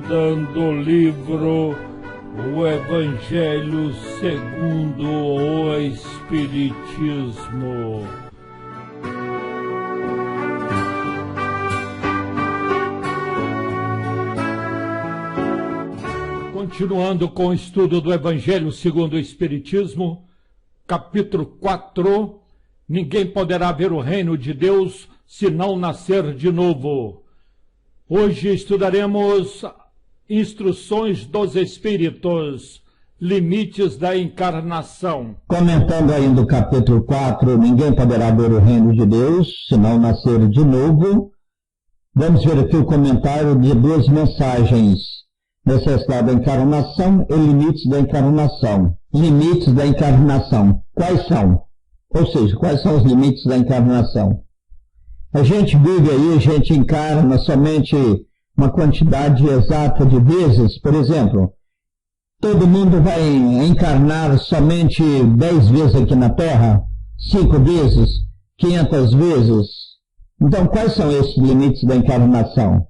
estudando o livro O Evangelho segundo o Espiritismo. Continuando com o estudo do Evangelho segundo o Espiritismo, capítulo 4, ninguém poderá ver o reino de Deus se não nascer de novo. Hoje estudaremos instruções dos Espíritos, limites da encarnação. Comentando ainda o capítulo 4, ninguém poderá ver o reino de Deus se não nascer de novo, vamos ver aqui o comentário de duas mensagens: necessidade da encarnação e limites da encarnação. Limites da encarnação, quais são? Ou seja, quais são os limites da encarnação? A gente vive aí, a gente encarna somente uma quantidade exata de vezes. Por exemplo, todo mundo vai encarnar somente 10 vezes aqui na Terra? 5 vezes? 500 vezes? Então, quais são esses limites da encarnação?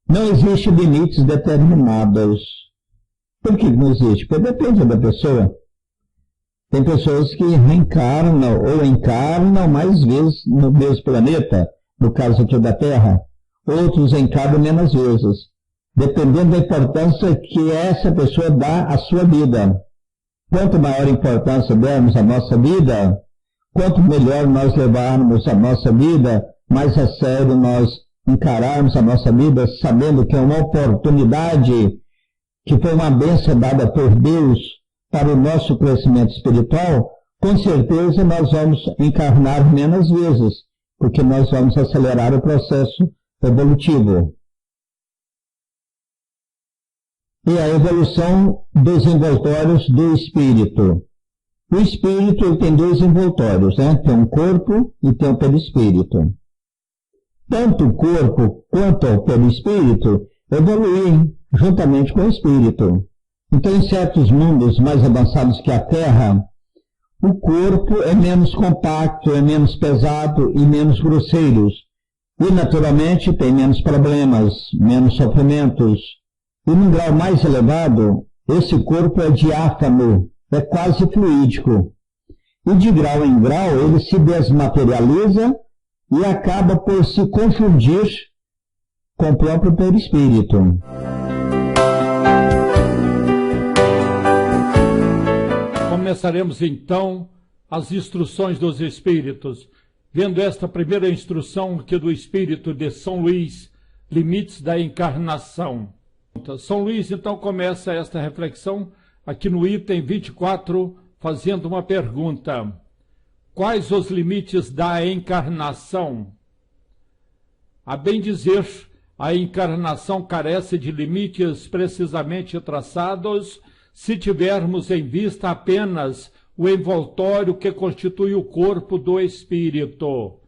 Não existe limites determinados. Por que não existe? Porque depende da pessoa. Tem pessoas que reencarnam ou encarnam mais vezes no mesmo planeta, no caso aqui da Terra. Outros encarnam menos vezes, dependendo da importância que essa pessoa dá à sua vida. Quanto maior importância dermos à nossa vida, quanto melhor nós levarmos a nossa vida, mais a sério nós encararmos a nossa vida, sabendo que é uma oportunidade, que foi uma bênção dada por Deus para o nosso crescimento espiritual, com certeza nós vamos encarnar menos vezes, porque nós vamos acelerar o processo evolutivo. E a evolução dos envoltórios do espírito. O espírito tem dois envoltórios, né? Tem um corpo e tem um perispírito. Tanto o corpo quanto o perispírito evoluem juntamente com o espírito. Então, em certos mundos mais avançados que a Terra, o corpo é menos compacto, é menos pesado e menos grosseiro. E, naturalmente, tem menos problemas, menos sofrimentos. E, num grau mais elevado, esse corpo é diáfano, é quase fluídico. E, de grau em grau, ele se desmaterializa e acaba por se confundir com o próprio perispírito. Começaremos então as instruções dos Espíritos, vendo esta primeira instrução aqui do Espírito de São Luís, limites da encarnação. São Luís então começa esta reflexão aqui no item 24, fazendo uma pergunta: quais os limites da encarnação? A bem dizer, a encarnação carece de limites precisamente traçados se tivermos em vista apenas o envoltório que constitui o corpo do espírito,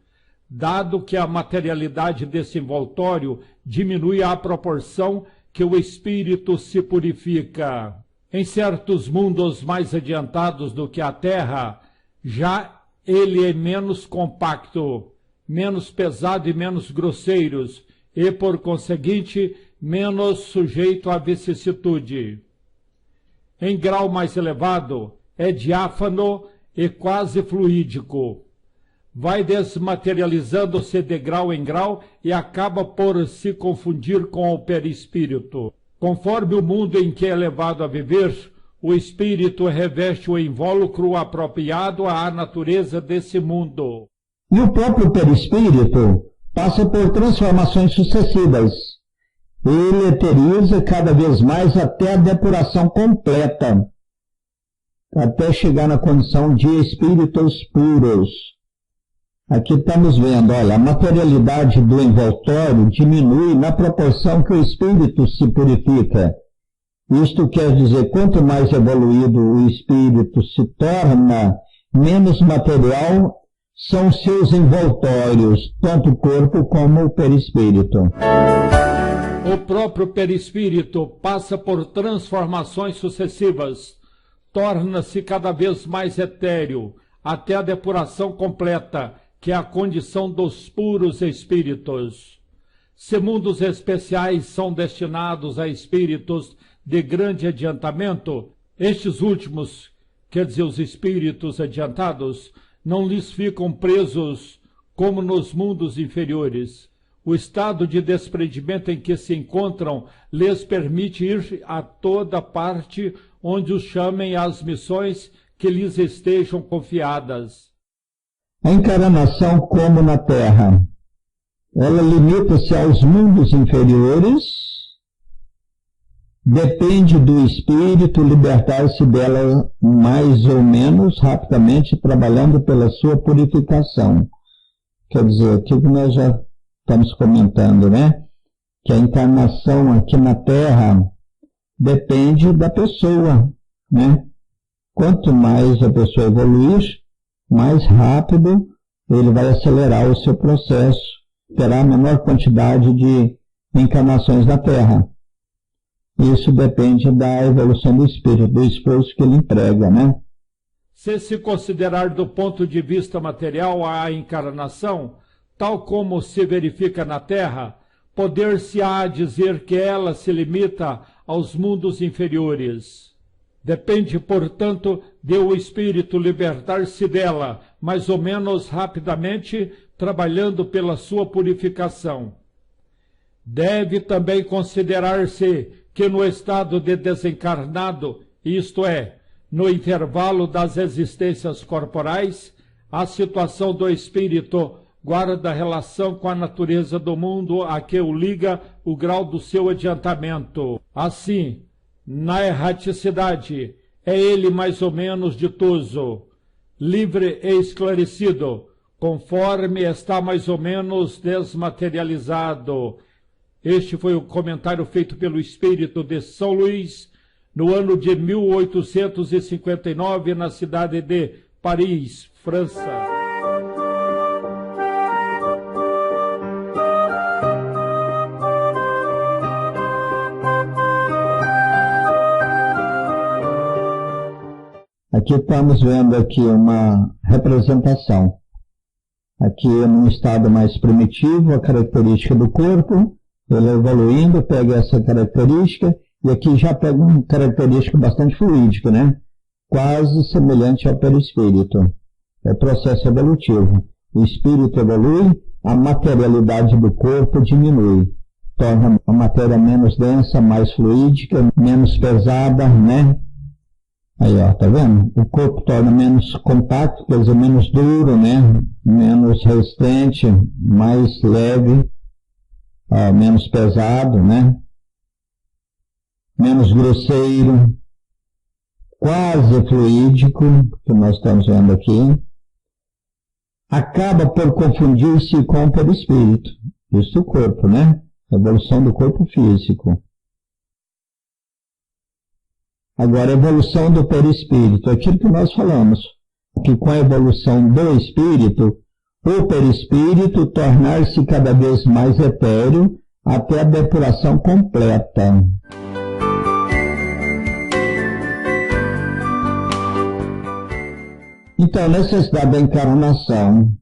dado que a materialidade desse envoltório diminui à proporção que o espírito se purifica. Em certos mundos mais adiantados do que a Terra, já ele é menos compacto, menos pesado e menos grosseiros, e, por conseguinte, menos sujeito à vicissitude. Em grau mais elevado, é diáfano e quase fluídico. Vai desmaterializando-se de grau em grau e acaba por se confundir com o perispírito. Conforme o mundo em que é levado a viver, o espírito reveste o invólucro apropriado à natureza desse mundo. E o próprio perispírito passa por transformações sucessivas. Ele eteriza cada vez mais até a depuração completa, até chegar na condição de espíritos puros. Aqui estamos vendo, olha, a materialidade do envoltório diminui na proporção que o espírito se purifica. Isto quer dizer, quanto mais evoluído o espírito se torna, menos material são seus envoltórios, tanto o corpo como o perispírito. O próprio perispírito passa por transformações sucessivas, torna-se cada vez mais etéreo, até a depuração completa, que é a condição dos puros espíritos. Se mundos especiais são destinados a espíritos de grande adiantamento, estes últimos, quer dizer, os espíritos adiantados, não lhes ficam presos como nos mundos inferiores. O estado de desprendimento em que se encontram lhes permite ir a toda parte onde os chamem às missões que lhes estejam confiadas. A encarnação, como na Terra, ela limita-se aos mundos inferiores, depende do espírito libertar-se dela mais ou menos rapidamente, trabalhando pela sua purificação. Quer dizer, aquilo que nós já estamos comentando, né? Que a encarnação aqui na Terra depende da pessoa, né? Quanto mais a pessoa evoluir, mais rápido ele vai acelerar o seu processo, terá a menor quantidade de encarnações na Terra. Isso depende da evolução do espírito, do esforço que ele emprega, né? Se considerar do ponto de vista material a encarnação, tal como se verifica na Terra, poder-se-á dizer que ela se limita aos mundos inferiores. Depende, portanto, de o espírito libertar-se dela, mais ou menos rapidamente, trabalhando pela sua purificação. Deve também considerar-se que no estado de desencarnado, isto é, no intervalo das existências corporais, a situação do espírito guarda relação com a natureza do mundo a que o liga o grau do seu adiantamento. Assim, na erraticidade, é ele mais ou menos ditoso, livre e esclarecido, conforme está mais ou menos desmaterializado. Este foi o comentário feito pelo espírito de São Luís, no ano de 1859, na cidade de Paris, França. Aqui estamos vendo aqui uma representação. Aqui num estado mais primitivo, a característica do corpo, ele evoluindo, pega essa característica, e aqui já pega uma característica bastante fluídica, né? Quase semelhante ao perispírito. É processo evolutivo. O espírito evolui, a materialidade do corpo diminui. Torna a matéria menos densa, mais fluídica, menos pesada, né? Aí, ó, tá vendo? O corpo torna menos compacto, quer dizer, menos duro, né? Menos resistente, mais leve, menos pesado, né? Menos grosseiro, quase fluídico, que nós estamos vendo aqui, acaba por confundir-se com o perispírito. Isso é o corpo, né? A evolução do corpo físico. Agora, a evolução do perispírito, aquilo que nós falamos, que com a evolução do espírito, o perispírito tornar-se cada vez mais etéreo até a depuração completa. Então, necessidade da encarnação.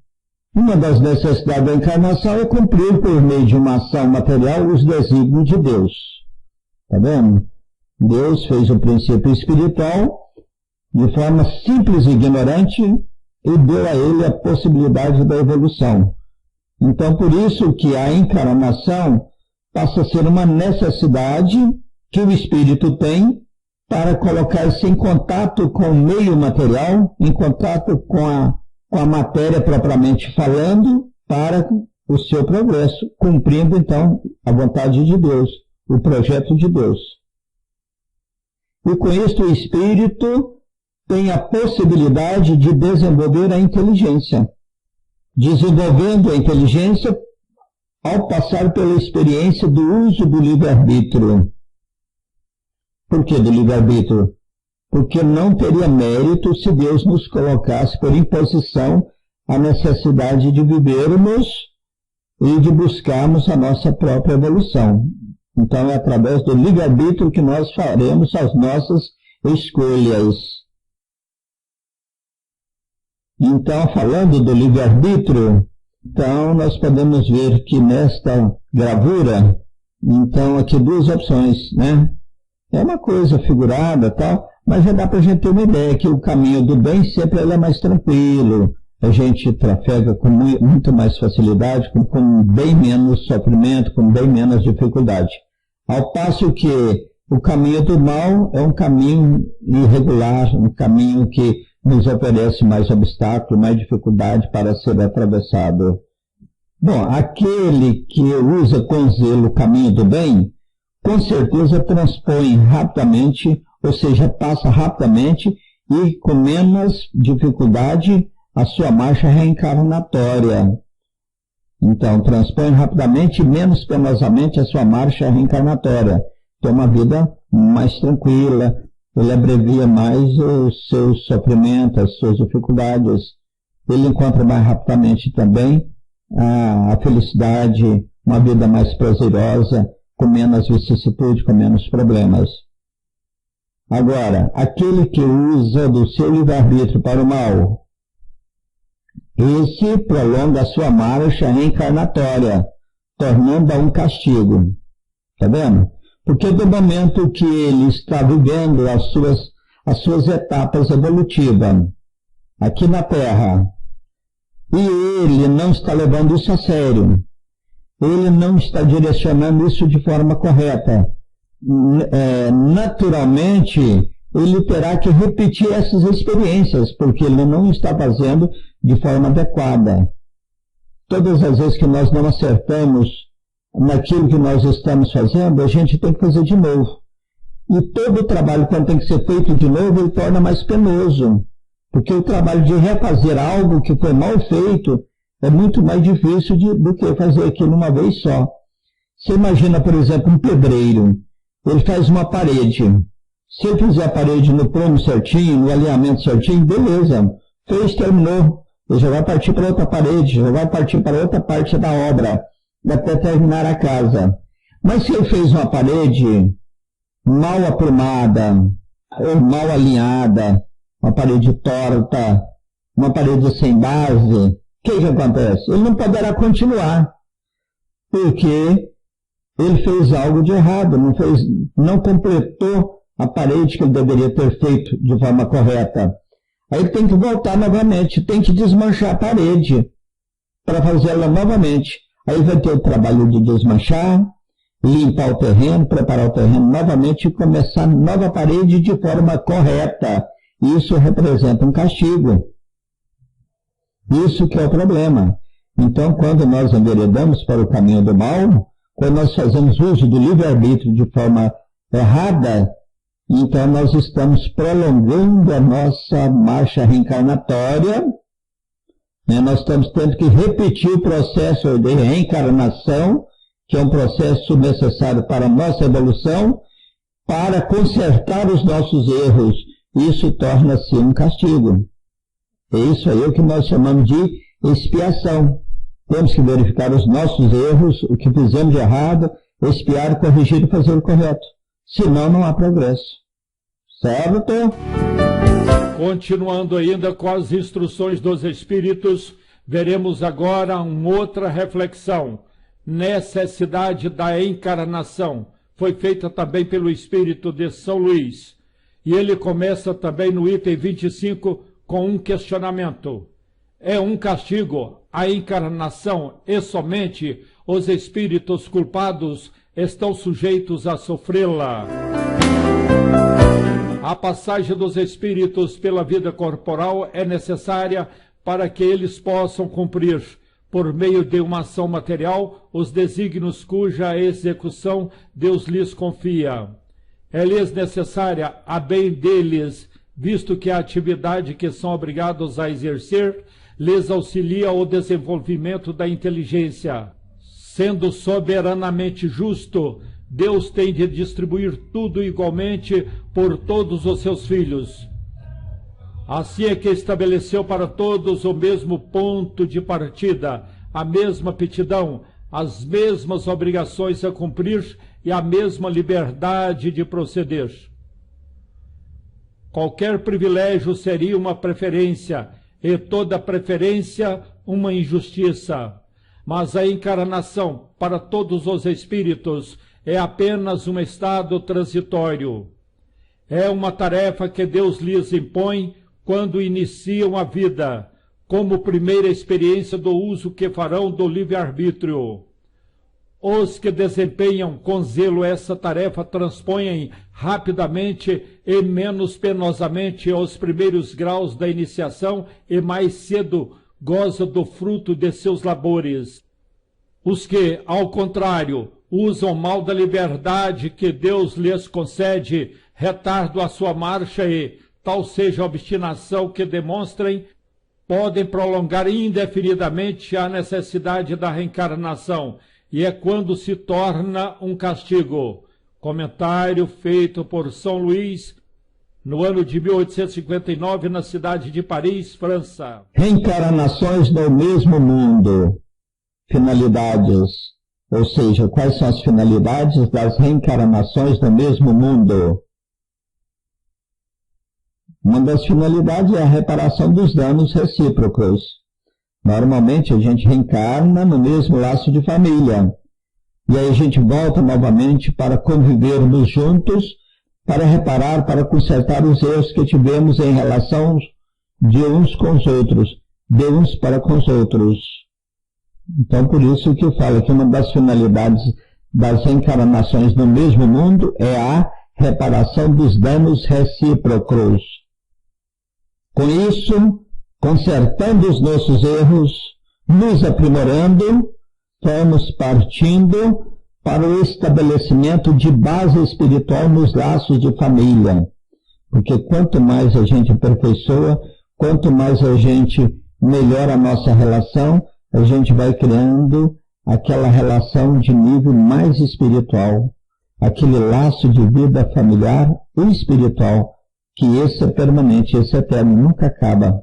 Uma das necessidades da encarnação é cumprir por meio de uma ação material os desígnios de Deus. Está vendo? Deus fez o princípio espiritual de forma simples e ignorante e deu a ele a possibilidade da evolução. Então, por isso que a encarnação passa a ser uma necessidade que o espírito tem para colocar-se em contato com o meio material, em contato com a matéria propriamente falando, para o seu progresso, cumprindo então a vontade de Deus, o projeto de Deus. E com isso o espírito tem a possibilidade de desenvolver a inteligência. Desenvolvendo a inteligência ao passar pela experiência do uso do livre-arbítrio. Por que do livre-arbítrio? Porque não teria mérito se Deus nos colocasse por imposição a necessidade de vivermos e de buscarmos a nossa própria evolução. Então é através do livre-arbítrio que nós faremos as nossas escolhas. Então, falando do livre-arbítrio, Então, nós podemos ver que nesta gravura, então, aqui duas opções, né? É uma coisa figurada, tal, mas já dá para a gente ter uma ideia que o caminho do bem sempre ele é mais tranquilo, a gente trafega com muito mais facilidade, com bem menos sofrimento, com bem menos dificuldade. Ao passo que o caminho do mal é um caminho irregular, um caminho que nos oferece mais obstáculo, mais dificuldade para ser atravessado. Bom, aquele que usa com zelo o caminho do bem, com certeza transpõe rapidamente, ou seja, passa rapidamente e com menos dificuldade a sua marcha reencarnatória. Então, transpõe rapidamente e menos penosamente a sua marcha reencarnatória. Tem uma vida mais tranquila, ele abrevia mais os seus sofrimentos, as suas dificuldades. Ele encontra mais rapidamente também a felicidade, uma vida mais prazerosa, com menos vicissitude, com menos problemas. Agora, aquele que usa do seu livre-arbítrio para o mal, esse prolonga a sua marcha reencarnatória, tornando-a um castigo. Está vendo? Porque do momento que ele está vivendo as suas etapas evolutivas aqui na Terra, e ele não está levando isso a sério, ele não está direcionando isso de forma correta, naturalmente ele terá que repetir essas experiências, porque ele não está fazendo de forma adequada. Todas as vezes que nós não acertamos naquilo que nós estamos fazendo, a gente tem que fazer de novo. E todo o trabalho, quando tem que ser feito de novo, ele torna mais penoso. Porque o trabalho de refazer algo que foi mal feito é muito mais difícil do que fazer aquilo uma vez só. Você imagina, por exemplo, um pedreiro. Ele faz uma parede. Se ele fizer a parede no prumo certinho, no alinhamento certinho, beleza. Fez, terminou. Ele já vai partir para outra parede, já vai partir para outra parte da obra, até terminar a casa. Mas se ele fez uma parede mal aprumada, ou mal alinhada, uma parede torta, uma parede sem base, o que acontece? Ele não poderá continuar, porque ele fez algo de errado, não completou a parede que ele deveria ter feito de forma correta. Aí ele tem que voltar novamente, tem que desmanchar a parede para fazê-la novamente. Aí vai ter o trabalho de desmanchar, limpar o terreno, preparar o terreno novamente e começar nova parede de forma correta. Isso representa um castigo. Isso que é o problema. Então, quando nós enveredamos para o caminho do mal, quando nós fazemos uso do livre-arbítrio de forma errada, então nós estamos prolongando a nossa marcha reencarnatória, né? Nós estamos tendo que repetir o processo de reencarnação, que é um processo necessário para a nossa evolução, para consertar os nossos erros. Isso torna-se um castigo. É isso aí o que nós chamamos de expiação. Temos que verificar os nossos erros, o que fizemos de errado, expiar, corrigir e fazer o correto. Senão não há progresso. Certo? Continuando ainda com as instruções dos Espíritos, veremos agora uma outra reflexão. Necessidade da encarnação. Foi feita também pelo Espírito de São Luís. E ele começa também no item 25 com um questionamento. É um castigo a encarnação e somente os espíritos culpados estão sujeitos a sofrê-la. A passagem dos espíritos pela vida corporal é necessária para que eles possam cumprir, por meio de uma ação material, os desígnios cuja execução Deus lhes confia. É-lhes necessária a bem deles, visto que a atividade que são obrigados a exercer lhes auxilia ao desenvolvimento da inteligência. Sendo soberanamente justo, Deus tem de distribuir tudo igualmente por todos os seus filhos. Assim é que estabeleceu para todos o mesmo ponto de partida, a mesma aptidão, as mesmas obrigações a cumprir e a mesma liberdade de proceder. Qualquer privilégio seria uma preferência, e toda preferência uma injustiça. Mas a encarnação, para todos os espíritos, é apenas um estado transitório. É uma tarefa que Deus lhes impõe quando iniciam a vida, como primeira experiência do uso que farão do livre-arbítrio. Os que desempenham com zelo essa tarefa transpõem rapidamente e menos penosamente os primeiros graus da iniciação e mais cedo gozam do fruto de seus labores. Os que, ao contrário, usam mal da liberdade que Deus lhes concede, retardam a sua marcha e, tal seja a obstinação que demonstrem, podem prolongar indefinidamente a necessidade da reencarnação, e é quando se torna um castigo. Comentário feito por São Luís, no ano de 1859, na cidade de Paris, França. Reencarnações no mesmo mundo. Finalidades, ou seja, quais são as finalidades das reencarnações no mesmo mundo? Uma das finalidades é a reparação dos danos recíprocos. Normalmente a gente reencarna no mesmo laço de família. E aí a gente volta novamente para convivermos juntos, para reparar, para consertar os erros que tivemos em relação de uns com os outros, de uns para com os outros. Então por isso que eu falo que uma das finalidades das reencarnações no mesmo mundo é a reparação dos danos recíprocos. Com isso, consertando os nossos erros, nos aprimorando, estamos partindo para o estabelecimento de base espiritual nos laços de família. Porque quanto mais a gente aperfeiçoa, quanto mais a gente melhora a nossa relação, a gente vai criando aquela relação de nível mais espiritual, aquele laço de vida familiar e espiritual, que esse é permanente, esse é eterno, nunca acaba.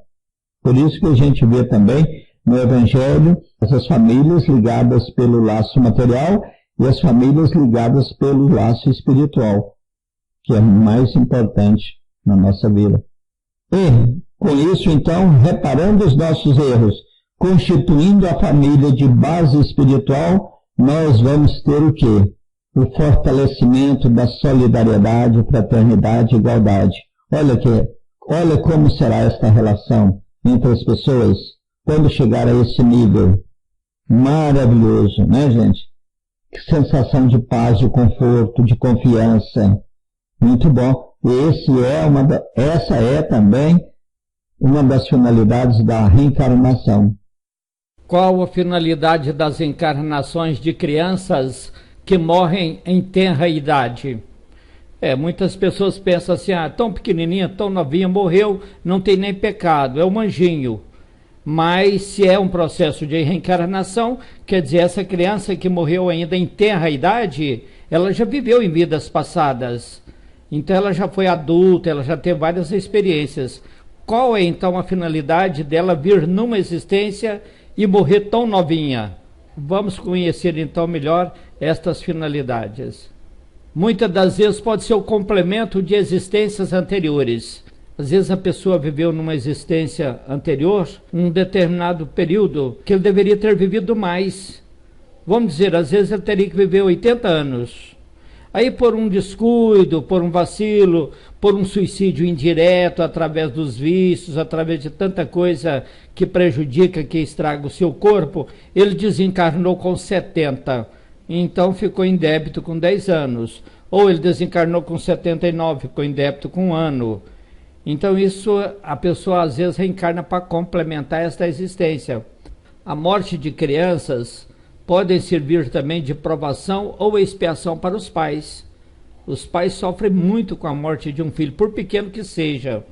Por isso que a gente vê também no Evangelho essas famílias ligadas pelo laço material e as famílias ligadas pelo laço espiritual, que é mais importante na nossa vida. E, com isso, então, reparando os nossos erros, constituindo a família de base espiritual, nós vamos ter o quê? O fortalecimento da solidariedade, fraternidade e igualdade. Olha como será esta relação entre as pessoas quando chegar a esse nível. Maravilhoso, né, gente? Que sensação de paz, de conforto, de confiança. Muito bom. E essa é também uma das finalidades da reencarnação. Qual a finalidade das encarnações de crianças que morrem em tenra idade? Muitas pessoas pensam assim, tão pequenininha, tão novinha, morreu, não tem nem pecado, é um anjinho. Mas se é um processo de reencarnação, quer dizer, essa criança que morreu ainda em tenra idade, ela já viveu em vidas passadas. Então ela já foi adulta, ela já teve várias experiências. Qual é então a finalidade dela vir numa existência e morrer tão novinha? Vamos conhecer então melhor estas finalidades. Muitas das vezes pode ser o complemento de existências anteriores. Às vezes a pessoa viveu numa existência anterior, um determinado período, que ele deveria ter vivido mais. Vamos dizer, às vezes ele teria que viver 80 anos. Aí por um descuido, por um vacilo, por um suicídio indireto, através dos vícios, através de tanta coisa que prejudica, que estraga o seu corpo, ele desencarnou com 70. Então ficou em débito com 10 anos. Ou ele desencarnou com 79, ficou em débito com 1 ano. Então isso a pessoa às vezes reencarna para complementar esta existência. A morte de crianças podem servir também de provação ou expiação para os pais. Os pais sofrem muito com a morte de um filho, por pequeno que seja.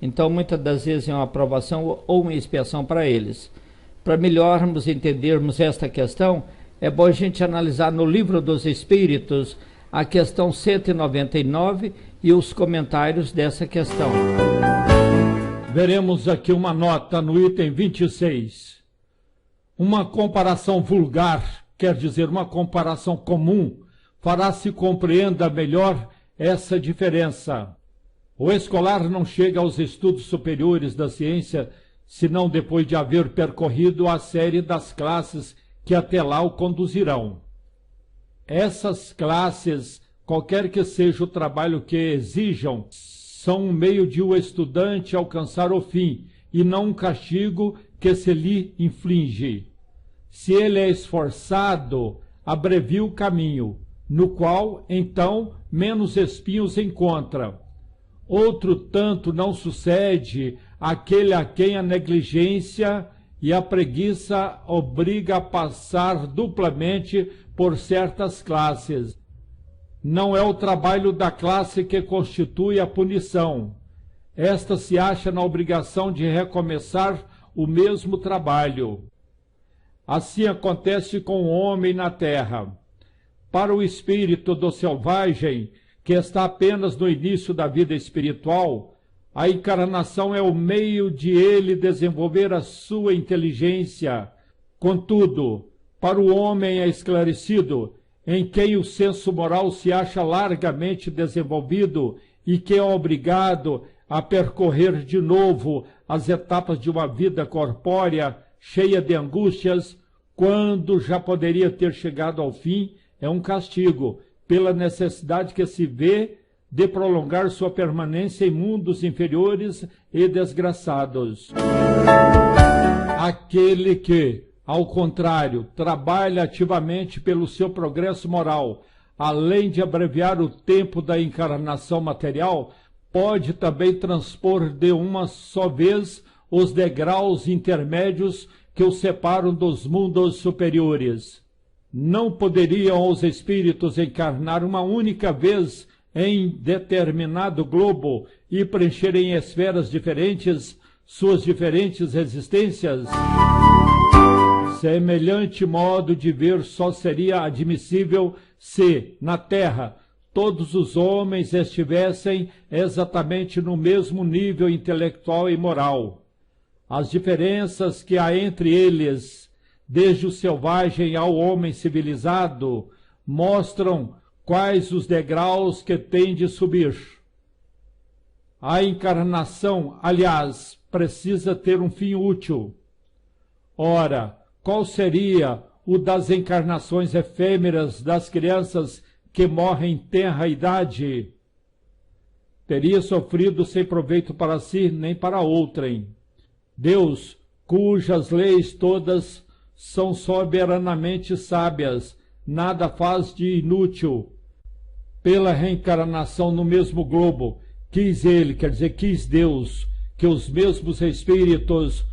Então muitas das vezes é uma provação ou uma expiação para eles. Para melhorarmos entendermos esta questão, é bom a gente analisar no Livro dos Espíritos a questão 199 e os comentários dessa questão. Veremos aqui uma nota no item 26. Uma comparação vulgar, quer dizer, uma comparação comum, fará se compreenda melhor essa diferença. O escolar não chega aos estudos superiores da ciência senão depois de haver percorrido a série das classes que até lá o conduzirão. Essas classes, qualquer que seja o trabalho que exijam, são um meio de o estudante alcançar o fim, e não um castigo que se lhe inflige. Se ele é esforçado, abrevia o caminho, no qual, então, menos espinhos encontra. Outro tanto não sucede aquele a quem a negligência e a preguiça obriga a passar duplamente por certas classes. Não é o trabalho da classe que constitui a punição. Esta se acha na obrigação de recomeçar o mesmo trabalho. Assim acontece com o homem na terra. Para o espírito do selvagem, que está apenas no início da vida espiritual, a encarnação é o meio de ele desenvolver a sua inteligência. Contudo, para o homem esclarecido, em quem o senso moral se acha largamente desenvolvido e que é obrigado a percorrer de novo as etapas de uma vida corpórea cheia de angústias, quando já poderia ter chegado ao fim, é um castigo, pela necessidade que se vê de prolongar sua permanência em mundos inferiores e desgraçados. Aquele que, ao contrário, trabalha ativamente pelo seu progresso moral, além de abreviar o tempo da encarnação material, pode também transpor de uma só vez os degraus intermédios que o separam dos mundos superiores. Não poderiam os espíritos encarnar uma única vez em determinado globo e preencher em esferas diferentes suas diferentes existências? Semelhante modo de ver só seria admissível se, na Terra, todos os homens estivessem exatamente no mesmo nível intelectual e moral. As diferenças que há entre eles, desde o selvagem ao homem civilizado, mostram quais os degraus que tem de subir. A encarnação, aliás, precisa ter um fim útil. Ora, qual seria o das encarnações efêmeras das crianças que morrem em tenra idade? Teria sofrido sem proveito para si nem para outrem. Deus, cujas leis todas são soberanamente sábias, nada faz de inútil. Pela reencarnação no mesmo globo, quis ele, quer dizer, quis Deus, que os mesmos espíritos,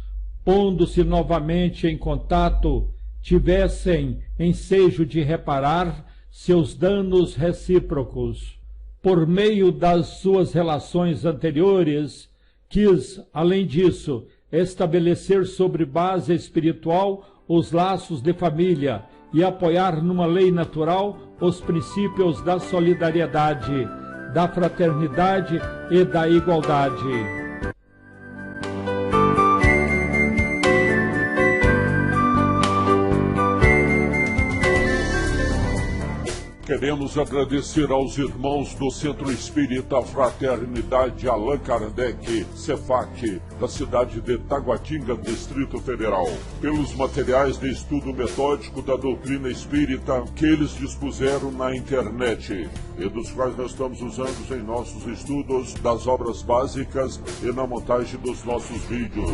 pondo-se novamente em contato, tivessem ensejo de reparar seus danos recíprocos. Por meio das suas relações anteriores, quis, além disso, estabelecer sobre base espiritual os laços de família e apoiar numa lei natural os princípios da solidariedade, da fraternidade e da igualdade. Queremos agradecer aos irmãos do Centro Espírita Fraternidade Allan Kardec, CEFAC, da cidade de Taguatinga, Distrito Federal, pelos materiais de estudo metódico da doutrina espírita que eles dispuseram na internet e dos quais nós estamos usando em nossos estudos das obras básicas e na montagem dos nossos vídeos.